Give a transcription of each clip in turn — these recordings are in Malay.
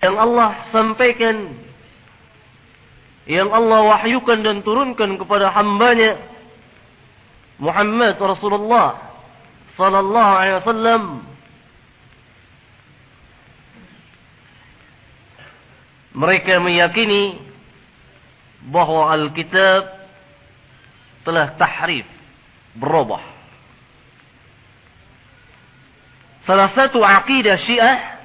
yang Allah sampaikan, yang Allah wahyukan dan turunkan kepada hambanya Muhammad Rasulullah sallallahu alaihi wasallam, mereka meyakini bahwa Alkitab telah tahrif, berubah. Salah satu akidah Syiah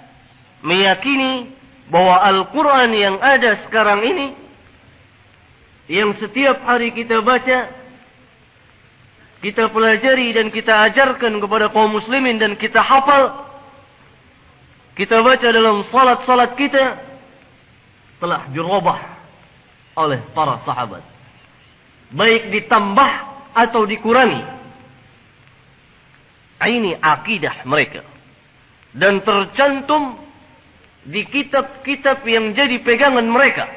meyakini bahwa Al-Quran yang ada sekarang ini, yang setiap hari kita baca, kita pelajari dan kita ajarkan kepada kaum muslimin dan kita hafal, kita baca dalam salat-salat kita, telah dirubah oleh para sahabat, baik ditambah atau dikurangi. Ini akidah mereka dan tercantum di kitab-kitab yang jadi pegangan mereka.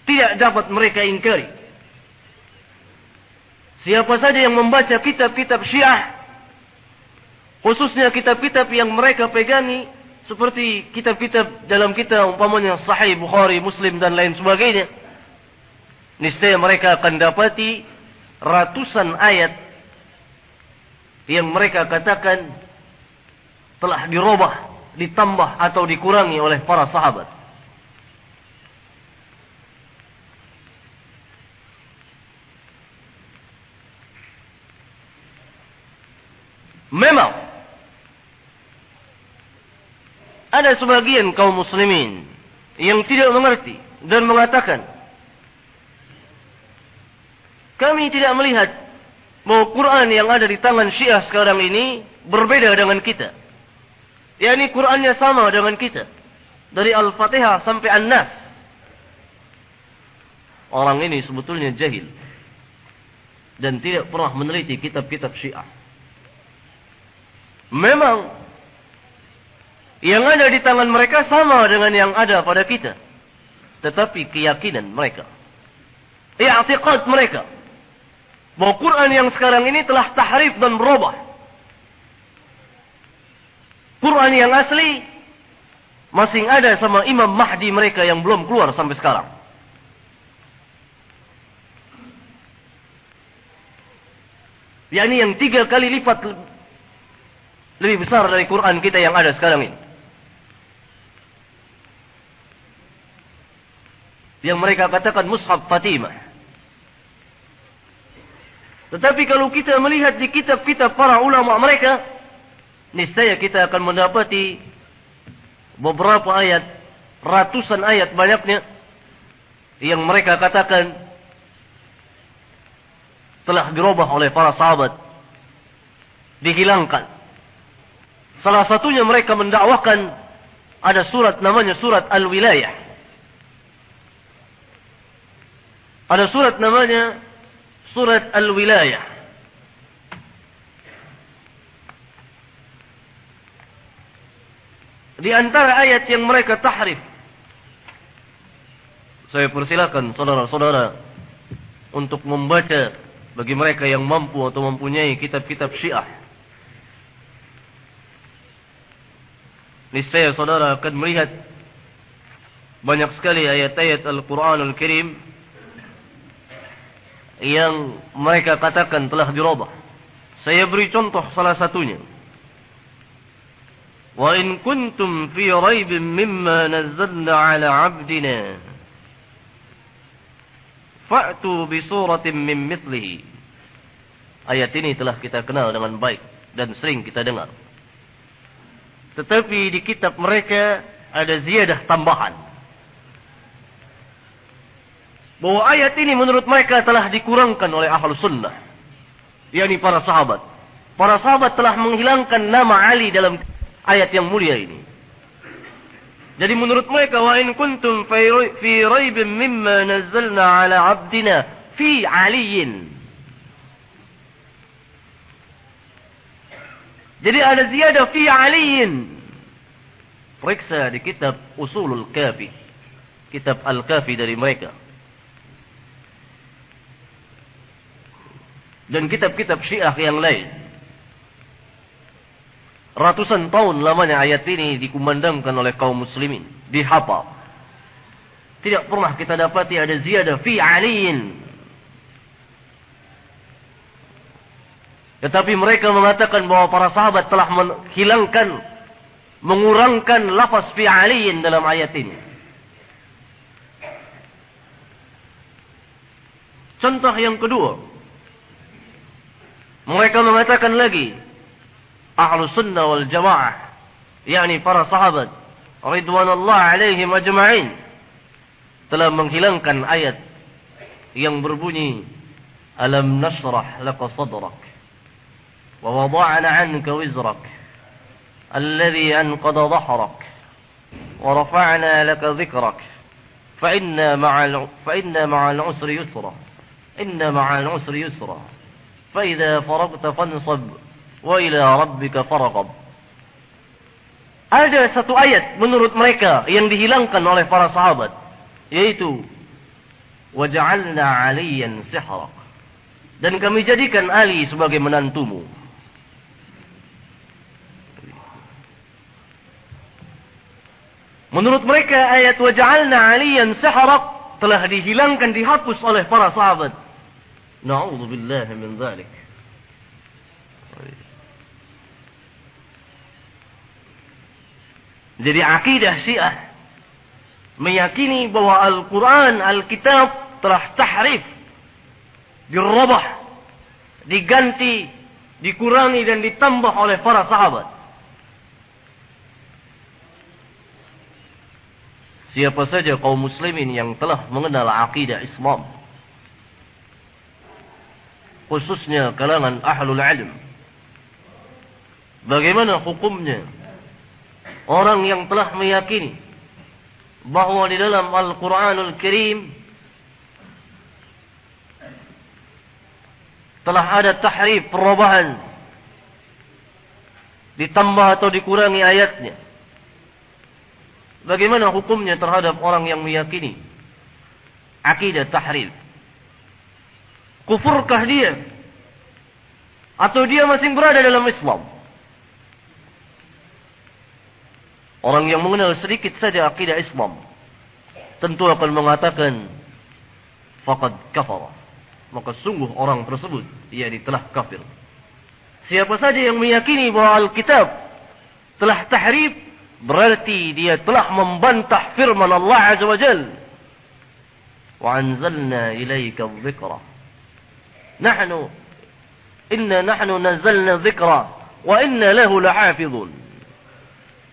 Tidak dapat mereka ingkari. Siapa saja yang membaca kitab-kitab Syiah, khususnya kitab-kitab yang mereka pegangi, seperti kitab-kitab dalam kitab umpamanya Sahih Bukhari, Muslim dan lain sebagainya, niscaya mereka akan dapati ratusan ayat yang mereka katakan telah dirubah, ditambah atau dikurangi oleh para sahabat. Memang ada sebagian kaum muslimin yang tidak mengerti dan mengatakan, kami tidak melihat bahwa Quran yang ada di tangan Syiah sekarang ini berbeda dengan kita. yakni Qurannya sama dengan kita, dari Al-Fatihah sampai An-Nas. Orang ini sebetulnya jahil dan tidak pernah meneliti kitab-kitab Syiah. Memang yang ada di tangan mereka sama dengan yang ada pada kita, tetapi keyakinan mereka, i'tiqad mereka, bahwa Quran yang sekarang ini telah tahrif dan berubah. Quran yang asli masih ada sama Imam Mahdi mereka yang belum keluar sampai sekarang. Yakni yang 3 kali lipat lebih besar dari Quran kita yang ada sekarang ini. Yang mereka katakan Mushaf Fatimah. Tetapi kalau kita melihat di kitab-kitab para ulama mereka, niscaya kita akan mendapati beberapa ayat, ratusan ayat banyaknya, yang mereka katakan telah dirubah oleh para sahabat, dihilangkan. Salah satunya mereka mendakwakan ada surat namanya surat Al-Wilayah. Ada surat namanya surat Al-Wilayah. Di antara ayat yang mereka tahrif, saya persilakan saudara-saudara untuk membaca bagi mereka yang mampu atau mempunyai kitab-kitab Syiah. Niscaya saudara akan melihat banyak sekali ayat-ayat Al-Quranul Karim yang mereka katakan telah dirubah. Saya beri contoh salah satunya. Wa in kuntum fi raibin mimma nazzalna ala 'abdina fa'tu bi suratin min mithlihi. Ayat ini telah kita kenal dengan baik dan sering kita dengar. Tetapi di kitab mereka ada ziyadah tambahan, bahwa ayat ini menurut mereka telah dikurangkan oleh ahlu sunnah, yakni para sahabat. Para sahabat telah menghilangkan nama Ali dalam ayat yang mulia ini. Jadi menurut mereka, wa in kuntum fi raibin mimma nazzalna ala 'abdina fi aliyin. Jadi ada ziyadah fi aliyin. Periksa di kitab Usulul Kafi, kitab Al-Kafi dari mereka, dan kitab-kitab Syiah yang lain. Ratusan tahun lamanya ayat ini dikumandangkan oleh kaum muslimin, dihafal. Tidak pernah kita dapati ada ziyadah fi aliyin. Tetapi mereka mengatakan bahwa para sahabat telah menghilangkan, mengurangkan lafaz fi aliyin dalam ayat ini. Contoh yang kedua, mereka mengatakan lagi, Ahlus Sunnah wal Jamaah, yakni para sahabat ridwanullah alaihim ajma'in, telah menghilangkan ayat yang berbunyi alam nashrah laka sadrak wa wada'na 'anka wizrak alladhi anqadha dhahrak wa rafa'na laka dhikrak fa inna ma'al usri yusra inna ma'al usri yusra fa idza faragta fansab wa ila rabbika farghab. Ada satu ayat menurut mereka yang dihilangkan oleh para sahabat, yaitu waja'alna 'aliyan sihrak, dan kami jadikan Ali sebagai menantumu. Menurut mereka ayat waja'alna 'aliyan sihrak telah dihilangkan, dihapus oleh para sahabat. Na'udzubillahi min dzalik. Jadi akidah Syiah meyakini bahwa Al-Quran, Alkitab telah tahrif, dirubah, diganti, dikurangi dan ditambah oleh para sahabat. Siapa saja kaum muslimin yang telah mengenal akidah Islam, khususnya kalangan ahlul ilm, bagaimana hukumnya orang yang telah meyakini bahwa di dalam Al-Quranul Karim telah ada tahrif, perubahan, ditambah atau dikurangi ayatnya. Bagaimana hukumnya terhadap orang yang meyakini akidah tahrif? Kufurkah dia? Atau dia masih berada dalam Islam? Orang yang mengenal sedikit saja akidah Islam tentu akan mengatakan faqad kafara, maka sungguh orang tersebut yakni telah kafir. Siapa saja yang meyakini bahwa Alkitab telah tahrif, berarti dia telah membantah firman Allah Azza wa Jalla, wa anzalna ilaika dzikra inna nahnu nazzalna dzikra wa inna lahu lahafizun.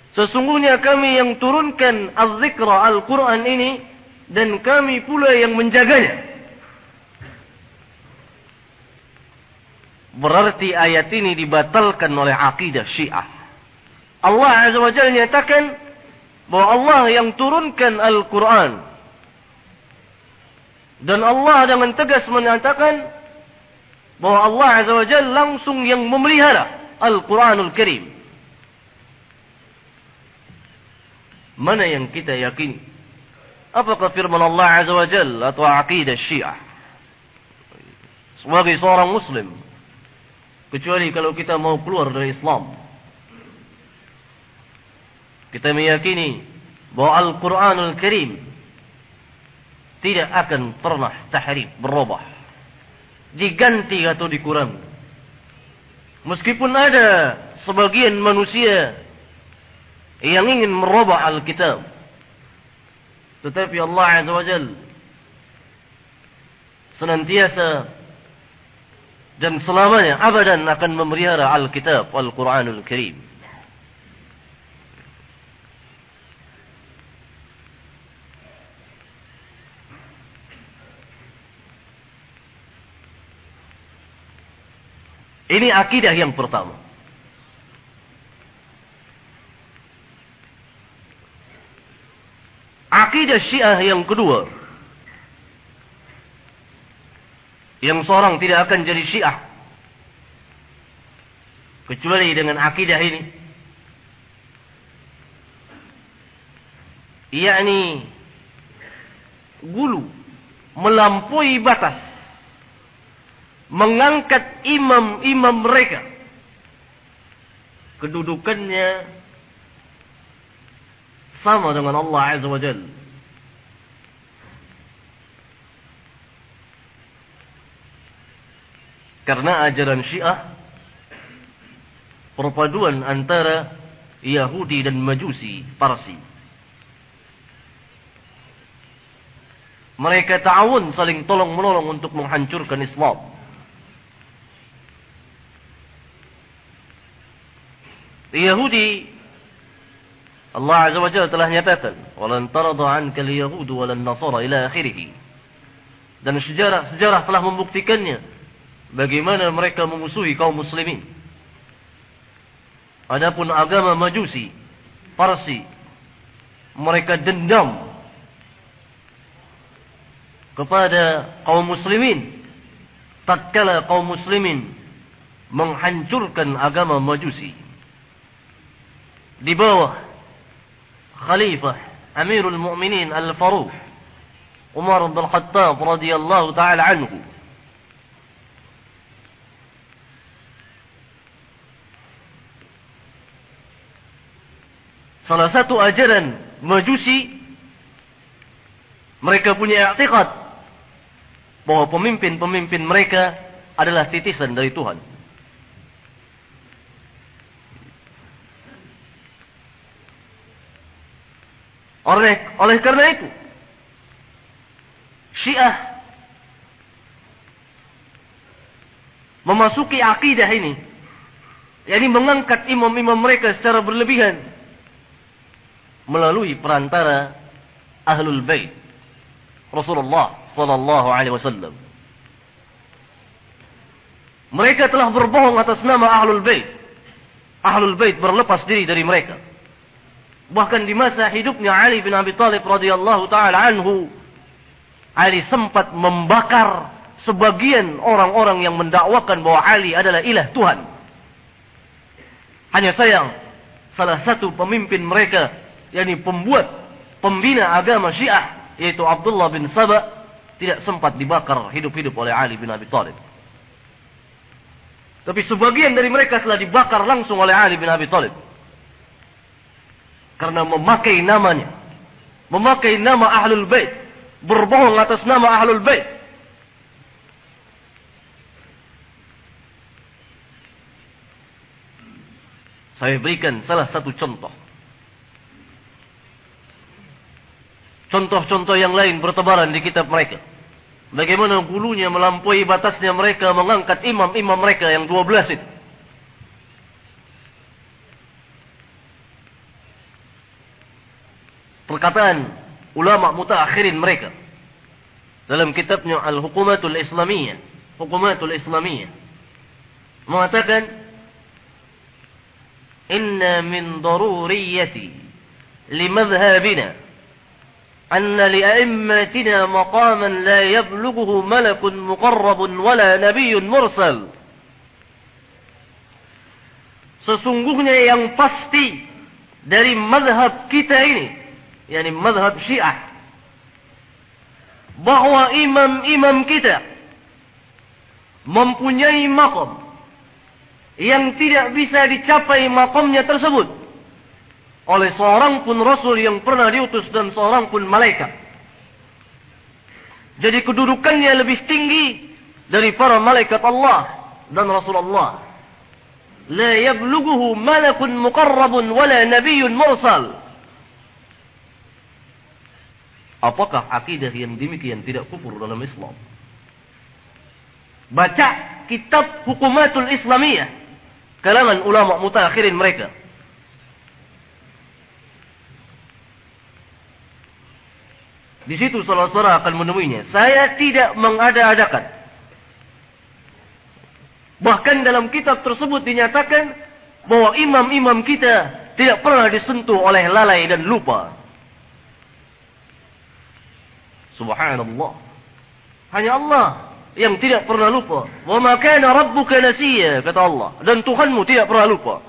Sesungguhnya kami yang turunkan az-zikra, Al-Quran ini, dan kami pula yang menjaganya. Berarti ayat ini dibatalkan oleh akidah Syiah. Allah Azza wa Jalla nyatakan bahwa Allah yang turunkan Al-Quran, dan Allah dengan tegas menyatakan bahwa Allah Azza wa Jalla langsung yang memelihara Al-Quranul Karim. Mana yang kita yakini? Apakah firman Allah Azza wa Jalla atau akidah Syiah? Sebagai seorang Muslim, kecuali kalau kita mau keluar dari Islam, kita meyakini bahwa Al-Quranul Karim tidak akan pernah tahrif, berubah, diganti atau dikurangi. Meskipun ada sebagian manusia yang ingin merubah Alkitab, tetapi Allah Azza wa Jalla senantiasa dan selamanya abadan akan memelihara Alkitab, Al-Quranul Karim. Ini akidah yang pertama. Akidah Syiah yang kedua, yang seorang tidak akan jadi Syiah kecuali dengan akidah ini, yakni gulu, melampaui batas, mengangkat imam-imam mereka kedudukannya sama dengan Allah Azza wa Jalla. Karena ajaran Syiah perpaduan antara Yahudi dan Majusi Parsi. Mereka ta'awun, saling tolong-menolong untuk menghancurkan Islam. Yahudi, Allah Azza wa Jalla telah nyatakan, "Walan tarada 'anka al-yahudu walan nasara" ila akhirih. Dan sejarah telah membuktikannya bagaimana mereka memusuhi kaum muslimin. Adapun agama Majusi Parsi, mereka dendam kepada kaum muslimin tatkala kaum muslimin menghancurkan agama Majusi di bawah Khalifah Amirul Mukminin Al-Faruq Umar bin Khattab radhiyallahu taala anhu. Salah satu ajaran Majusi, mereka punya i'tiqad bahwa pemimpin-pemimpin mereka adalah titisan dari Tuhan. Oleh karena itu, Syiah memasuki akidah ini, yakni mengangkat imam-imam mereka secara berlebihan melalui perantara Ahlul Bait Rasulullah sallallahu alaihi wasallam. Mereka telah berbohong atas nama Ahlul Bait. Ahlul Bait berlepas diri dari mereka. Bahkan di masa hidupnya Ali bin Abi Thalib radhiyallahu taala anhu, Ali sempat membakar sebagian orang-orang yang mendakwakan bahwa Ali adalah ilah Tuhan. Hanya sayang, salah satu pemimpin mereka, yakni pembina agama Syiah, yaitu Abdullah bin Saba, tidak sempat dibakar hidup-hidup oleh Ali bin Abi Thalib. Tapi sebagian dari mereka telah dibakar langsung oleh Ali bin Abi Thalib. Karena memakai namanya, memakai nama Ahlul Bait, berbohong atas nama Ahlul Bait. Saya berikan salah satu contoh. Contoh-contoh yang lain bertebaran di kitab mereka. Bagaimana gulunya melampaui batasnya mereka mengangkat imam-imam mereka yang 12 itu. Perkataan ulama mutaakhirin mereka dalam kitabnya Al-Hukumatul Islamiyah, Hukumatul Islamiyah, mengatakan, "Inna min daruriyati limadhhabina anna li'a'immatina maqaman la yablughuhu malakun muqarrabun wala nabiyyun mursal." Sesungguhnya yang pasti dari mazhab kita ini, yakni mazhab Syiah, bahwa imam-imam kita mempunyai maqam yang tidak bisa dicapai maqamnya tersebut oleh seorang pun Rasul yang pernah diutus dan seorang pun malaikat. Jadi kedudukannya lebih tinggi dari para malaikat Allah dan Rasulullah. La yablughuhu malakun muqarrabun wala nabiyyun mursal. Apakah akidah yang demikian tidak kufur dalam Islam? Baca kitab Hukumatul Islamiyah, kalangan ulama mutaakhirin mereka. Di situ saudara-saudara akan menemuinya. Saya tidak mengada-adakan. Bahkan dalam kitab tersebut dinyatakan bahwa imam-imam kita tidak pernah disentuh oleh lalai dan lupa. Subhanallah. Hanya Allah yang tidak pernah lupa. Wa ma kana rabbuka nasiya, kata Allah. Dan Tuhanmu tidak pernah lupa.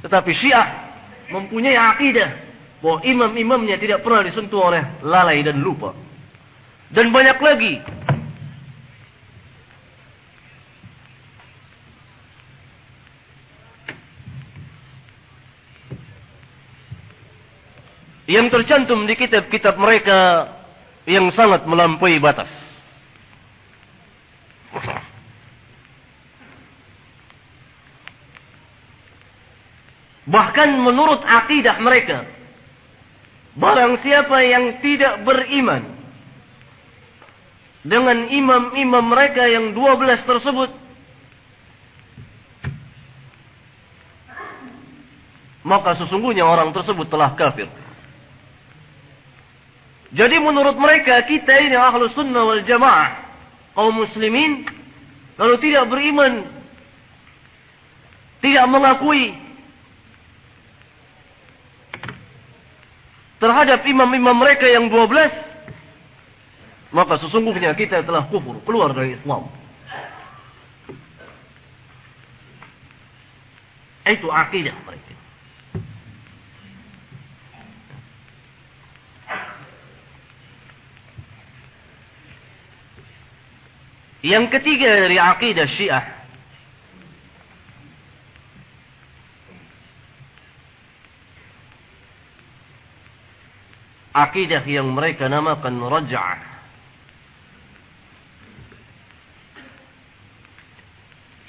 Tetapi Syiah mempunyai akidah bahwa imam-imamnya tidak pernah disentuh oleh lalai dan lupa. Dan banyak lagi. yang tercantum di kitab-kitab mereka yang sangat melampaui batas. Bahkan menurut akidah mereka, barang siapa yang tidak beriman dengan imam-imam mereka yang 12 tersebut, maka sesungguhnya orang tersebut telah kafir. Jadi menurut mereka, kita ini Ahlus Sunnah wal Jamaah, kaum muslimin, kalau tidak beriman, tidak mengakui terhadap imam-imam mereka yang 12, maka sesungguhnya kita telah kufur, keluar dari Islam. Itu akidah mereka. Yang ketiga dari akidah Syiah, akidah yang mereka namakan raj'ah.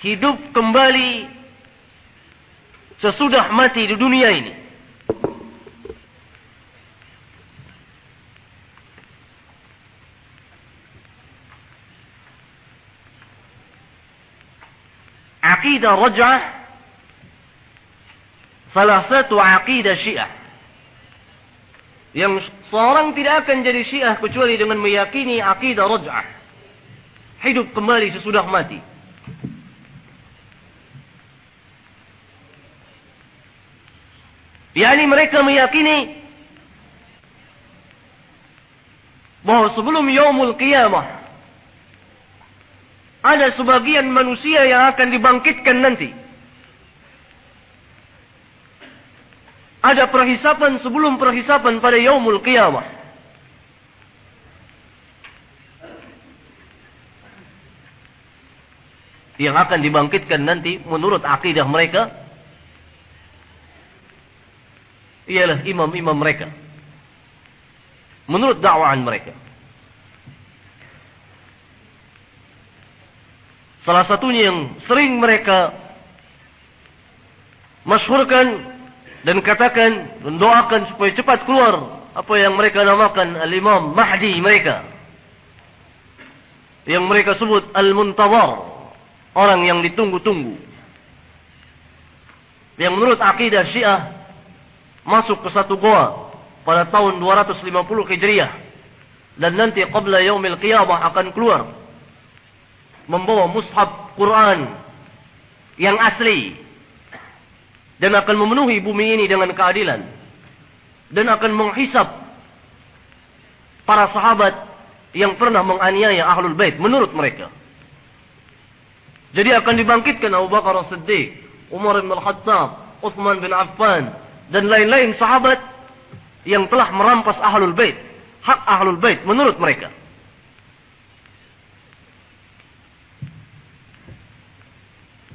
Hidup kembali sesudah mati di dunia ini. Akidah raj'ah salah satu akidah Syiah, yang seorang tidak akan jadi Syiah kecuali dengan meyakini akidah raj'ah, hidup kembali sesudah mati. yakni mereka meyakini bahwa sebelum yaumul qiyamah ada sebagian manusia yang akan dibangkitkan nanti. Ada perhisapan sebelum perhisapan pada yaumul qiyamah. Yang akan dibangkitkan nanti menurut akidah mereka ialah imam-imam mereka. Menurut dakwaan mereka. Salah satunya yang sering mereka masyhurkan dan katakan, mendoakan supaya cepat keluar apa yang mereka namakan al-Imam Mahdi mereka. Yang mereka sebut al-Muntazar, orang yang ditunggu-tunggu. Yang menurut akidah Syiah masuk ke satu goa pada tahun 250 Hijriah dan nanti qabla yaumil qiyamah akan keluar membawa mushaf Quran yang asli dan akan memenuhi bumi ini dengan keadilan dan akan menghisap para sahabat yang pernah menganiaya Ahlul Bait menurut mereka. Jadi akan dibangkitkan Abu Bakar As-Siddiq, Umar bin Al-Khattab, Uthman bin Affan dan lain-lain sahabat yang telah merampas Ahlul Bait, hak Ahlul Bait menurut mereka.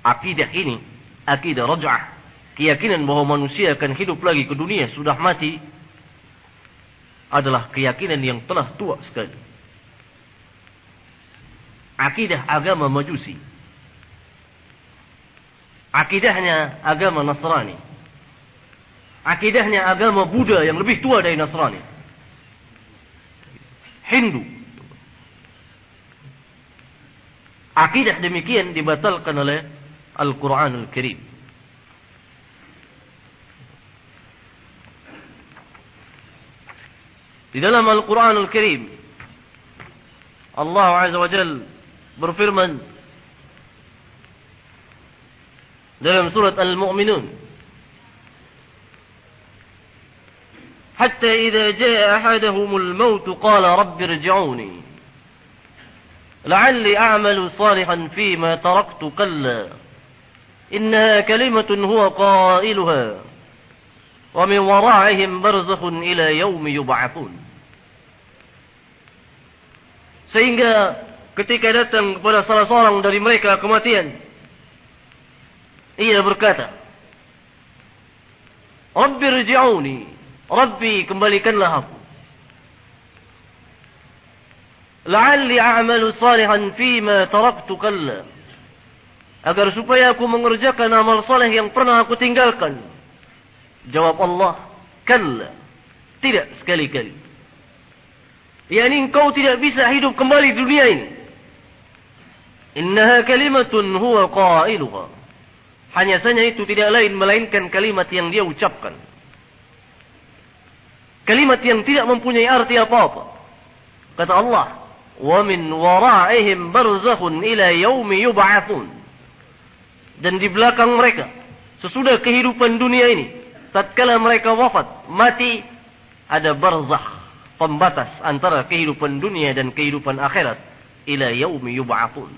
Akidah ini, akidah raj'ah, keyakinan bahwa manusia akan hidup lagi ke dunia sudah mati, adalah keyakinan yang telah tua sekali. Akidah agama Majusi, akidahnya agama Nasrani, akidahnya agama Buddha yang lebih tua dari Nasrani, Hindu. Akidah demikian dibatalkan oleh Al-Quran Al-Karim. Di dalam Al-Quran Al-Karim, Allah Azza wa Jalla berfirman dalam surat Al-Mu'minun, hatta idza jaa ahaduhumul maut qala rabbi irji'uni la'alli a'malu salihan fima taraktu kalla innaha kalimatun huwa qailuha wa min wara'ihim barzakhun ila yaumi yub'atsun. Sehingga ketika datang kepada salah seorang dari mereka kematian, ia berkata, Rabbi irji'uni, Rabbi, kembalikanlah aku. La'alli a'malu salihan fima taraktu kalla. Agar supaya aku mengerjakan amal saleh yang pernah aku tinggalkan. Jawab Allah, kalla. Tidak sekali-kali. Yani engkau tidak bisa hidup kembali di dunia ini. Innaha kalimatun huwa qailuha. Hanya saja itu tidak lain melainkan kalimat yang dia ucapkan. Kalimat yang tidak mempunyai arti apa-apa. Kata Allah, wa min wara'ihim barzakhun ila yaumi yub'atsun. Dan di belakang mereka, sesudah kehidupan dunia ini, tatkala mereka wafat, mati, ada barzakh, pembatas antara kehidupan dunia dan kehidupan akhirat. Ila yaumi yub'atsun.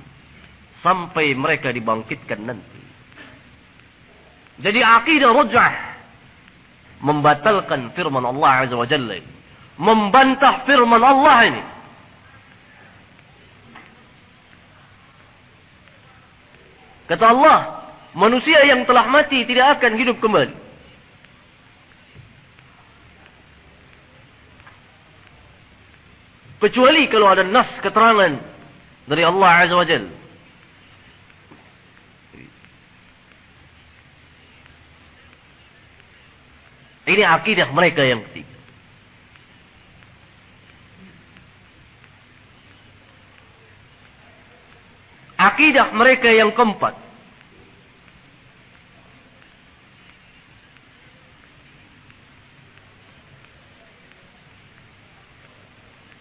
Sampai mereka dibangkitkan nanti. Jadi akidah raj'ah membatalkan firman Allah Azza wa Jalla. Membantah firman Allah ini. Kata Allah, manusia yang telah mati tidak akan hidup kembali. Kecuali kalau ada nas keterangan dari Allah Azza wa Jalla. Ini akidah mereka yang ketiga. Akidah mereka yang keempat.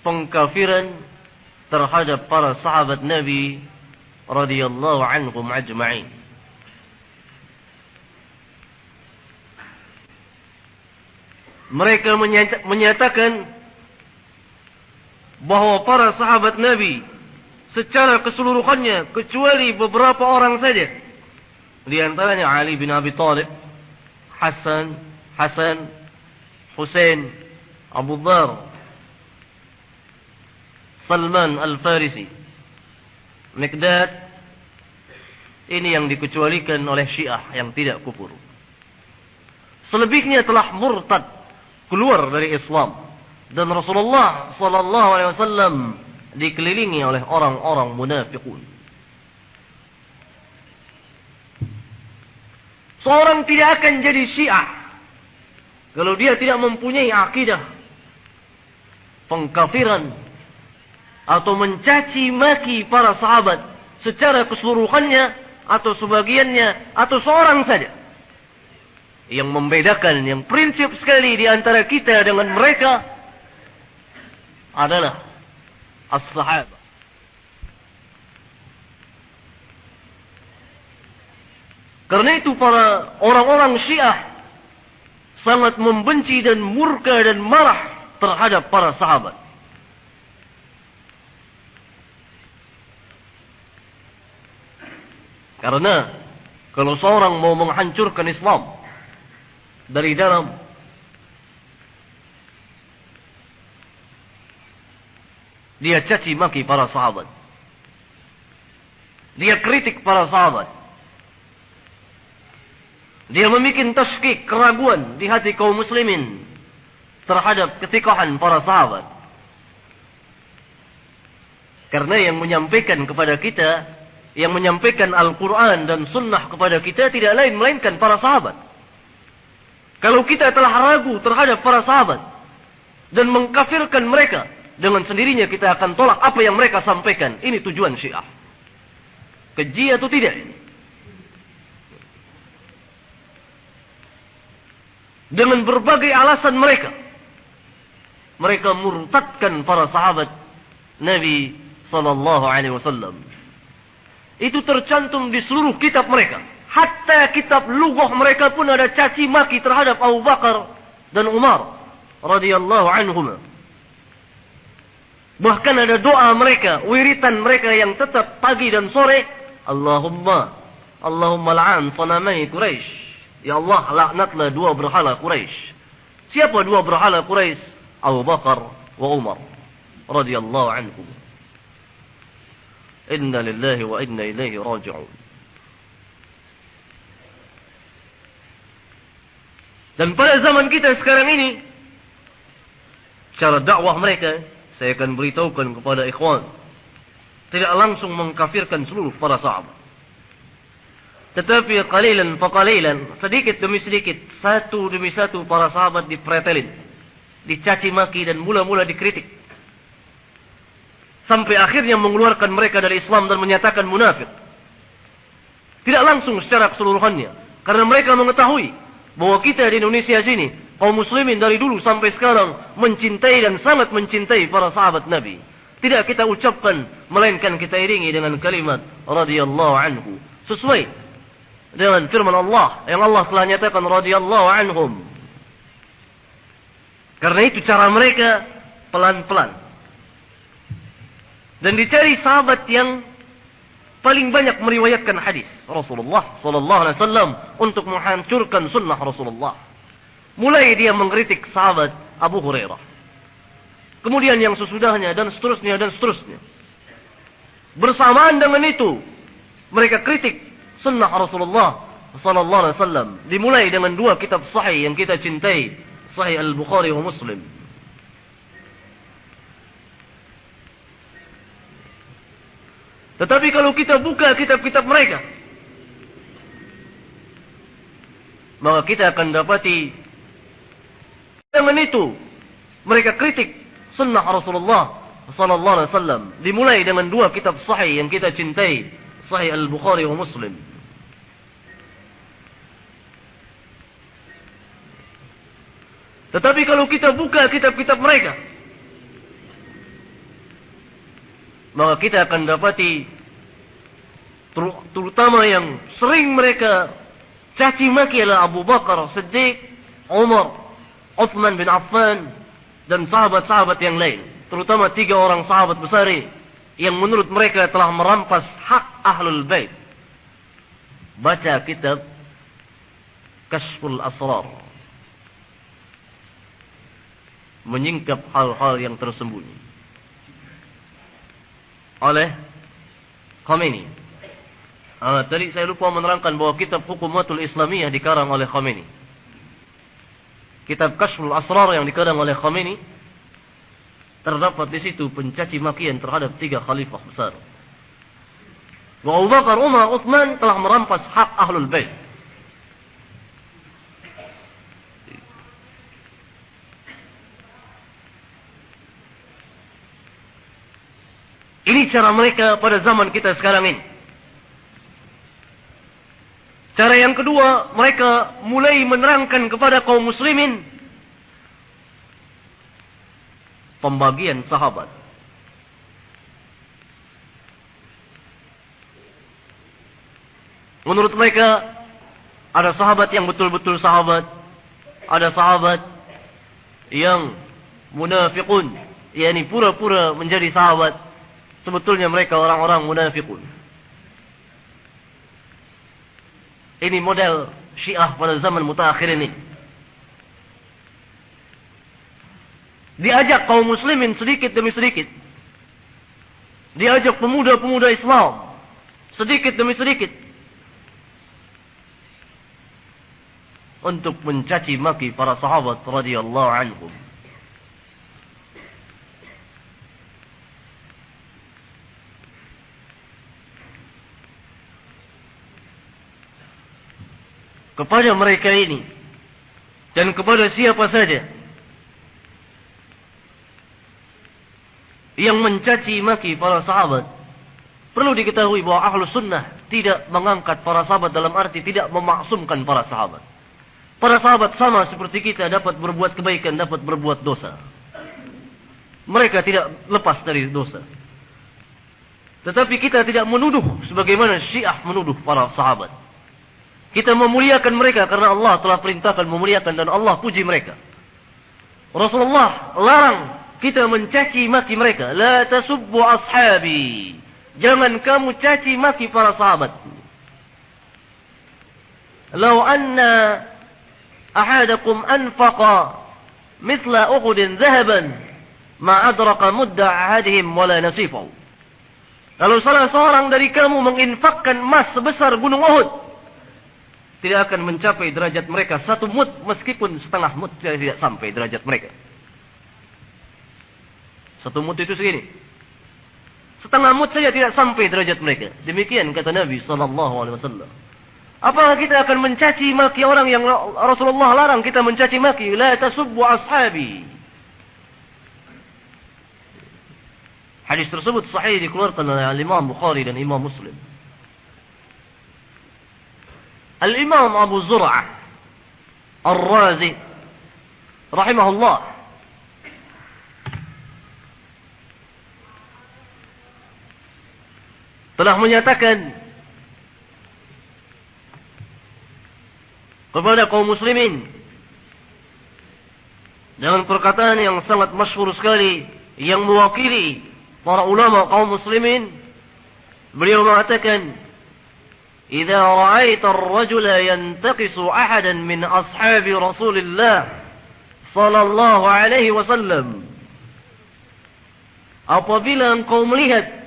Pengkafiran terhadap para sahabat Nabi radhiyallahu anhum ajma'in. Mereka menyatakan bahwa para sahabat Nabi secara keseluruhannya kecuali beberapa orang saja, di antaranya Ali bin Abi Thalib, Hasan, Husain, Abu Dhar, Salman Al-Farisi, Miqdad, ini yang dikecualikan oleh Syiah yang tidak kufur. Selebihnya telah murtad, keluar dari Islam, dan Rasulullah sallallahu alaihi wasallam dikelilingi oleh orang-orang munafiqun. Seorang tidak akan jadi Syiah kalau dia tidak mempunyai akidah pengkafiran atau mencaci maki para sahabat secara keseluruhannya atau sebagiannya atau seorang saja. Yang membedakan, yang prinsip sekali di antara kita dengan mereka adalah as-sahabah. Karena itu para orang-orang Syiah sangat membenci dan murka dan marah terhadap para sahabat. Karena kalau seorang mau menghancurkan Islam dari dalam, dia caci maki para sahabat. Dia kritik para sahabat. Dia membuat tashkik, keraguan di hati kaum muslimin terhadap ketikohan para sahabat. Karena yang menyampaikan kepada kita, yang menyampaikan Al-Quran dan Sunnah kepada kita tidak lain melainkan para sahabat. Kalau kita telah ragu terhadap para sahabat dan mengkafirkan mereka, dengan sendirinya kita akan tolak apa yang mereka sampaikan. Ini tujuan Syiah. Keji atau tidak? Dengan berbagai alasan mereka murtadkan para sahabat Nabi sallallahu alaihi wasallam. Itu tercantum di seluruh kitab mereka. Hatta kitab lughah mereka pun ada caci maki terhadap Abu Bakar dan Umar radhiyallahu anhum. Bahkan ada doa mereka, wiritan mereka yang tetap pagi dan sore, Allahumma la'an sanamai Quraisy. Ya Allah, laknatlah dua berhala Quraisy. Siapa dua berhala Quraisy? Abu Bakar wa Umar radhiyallahu anhum. Inna lillahi wa inna ilaihi raji'un. Dan pada zaman kita sekarang ini, secara dakwah mereka, saya akan beritahukan kepada ikhwan, tidak langsung mengkafirkan seluruh para sahabat. Tetapi qalilan fa qalilan, sedikit demi sedikit, satu demi satu para sahabat dipretelin, dicaci maki dan mula-mula dikritik. Sampai akhirnya mengeluarkan mereka dari Islam dan menyatakan munafik. Tidak langsung secara keseluruhannya, karena mereka mengetahui bahwa kita di Indonesia sini, kaum muslimin dari dulu sampai sekarang mencintai dan sangat mencintai para sahabat Nabi. Tidak kita ucapkan, melainkan kita iringi dengan kalimat radhiyallahu anhu, sesuai dengan firman Allah yang Allah telah nyatakan radhiyallahu anhum. Karena itu cara mereka pelan-pelan. Dan dicari sahabat yang paling banyak meriwayatkan hadis Rasulullah sallallahu alaihi wasallam untuk menghancurkan sunnah Rasulullah. Mulai dia mengkritik sahabat Abu Hurairah. Kemudian yang sesudahnya dan seterusnya dan seterusnya. Bersamaan dengan itu, mereka kritik sunnah Rasulullah sallallahu alaihi wasallam. Dimulai dengan dua kitab sahih yang kita cintai, Sahih Al-Bukhari wa Muslim. Tetapi kalau kita buka kitab-kitab mereka, maka kita akan dapati dengan itu mereka kritik sunnah Rasulullah sallallahu alaihi wasallam. Dimulai dengan dua kitab sahih yang kita cintai, Sahih Al-Bukhari wa Muslim. Tetapi kalau kita buka kitab-kitab mereka, maka kita akan dapati terutama yang sering mereka caci maki adalah Abu Bakar Siddiq, Umar, Uthman bin Affan, dan sahabat-sahabat yang lain. Terutama 3 orang sahabat besar yang menurut mereka telah merampas hak Ahlul Bait. Baca kitab Kashful Asrar, menyingkap hal-hal yang tersembunyi, oleh Khomeini. Tadi saya lupa menerangkan bahwa kitab Hukumatul Islamiyah dikarang oleh Khomeini. Kitab Kashful Asrar yang dikarang oleh Khomeini, terdapat di situ pencaci makian terhadap 3 khalifah besar. Abu Bakar, Umar, Uthman telah merampas hak Ahlul Bait. Ini cara mereka pada zaman kita sekarang ini. Cara yang kedua, mereka mulai menerangkan kepada kaum muslimin pembagian sahabat. Menurut mereka, ada sahabat yang betul-betul sahabat, ada sahabat yang munafiqun, yakni pura-pura menjadi sahabat, sebetulnya mereka orang-orang munafiqun. Ini model Syiah pada zaman mutaakhir ini. Diajak kaum muslimin sedikit demi sedikit, diajak pemuda-pemuda Islam sedikit demi sedikit untuk mencaci maki para sahabat radhiyallahu anhum. Kepada mereka ini dan kepada siapa saja yang mencaci maki para sahabat, perlu diketahui bahwa Ahlus Sunnah tidak mengangkat para sahabat dalam arti tidak memaksumkan para sahabat. Para sahabat sama seperti kita, dapat berbuat kebaikan, dapat berbuat dosa. Mereka tidak lepas dari dosa. Tetapi kita tidak menuduh sebagaimana Syiah menuduh para sahabat. Kita memuliakan mereka karena Allah telah perintahkan memuliakan dan Allah puji mereka. Rasulullah larang kita mencaci maki mereka. La tasubbu ashabi. Jangan kamu caci maki para sahabat. Lau anna ahadakum anfaqa mithla Uhudin dhahaban ma adraka mudda ahadihim wala nasifahu. Kalau salah seorang dari kamu menginfakkan emas sebesar gunung Uhud, tidak akan mencapai derajat mereka 1 mud, meskipun setengah mud tidak sampai derajat mereka. Satu mut itu segini. Setengah mut saja tidak sampai derajat mereka. Demikian kata Nabi sallallahu alaihi wasallam. Apakah kita akan mencaci maki orang yang Rasulullah larang kita mencaci maki? La tasubbu ashabi. Hadis tersebut sahih dikeluarkan oleh Imam Bukhari dan Imam Muslim. Al-Imam Abu Zur'ah Ar-Razi rahimahullah telah menyatakan kepada kaum muslimin dengan perkataan yang sangat masyhur sekali yang mewakili para ulama kaum muslimin. Beliau mengatakan, "Idza ra'aita ar-rajula yantaqisu ahadan min ashabi Rasulillah sallallahu alaihi wasallam." Apabila engkau melihat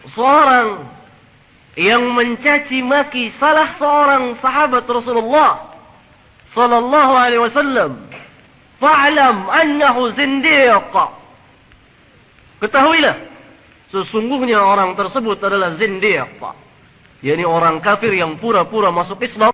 seorang yang mencaci maki salah seorang sahabat Rasulullah sallallahu alaihi wasallam, fa'lam annahu zindiq. Ketahuilah, sesungguhnya orang tersebut adalah zindiq, yakni orang kafir yang pura-pura masuk Islam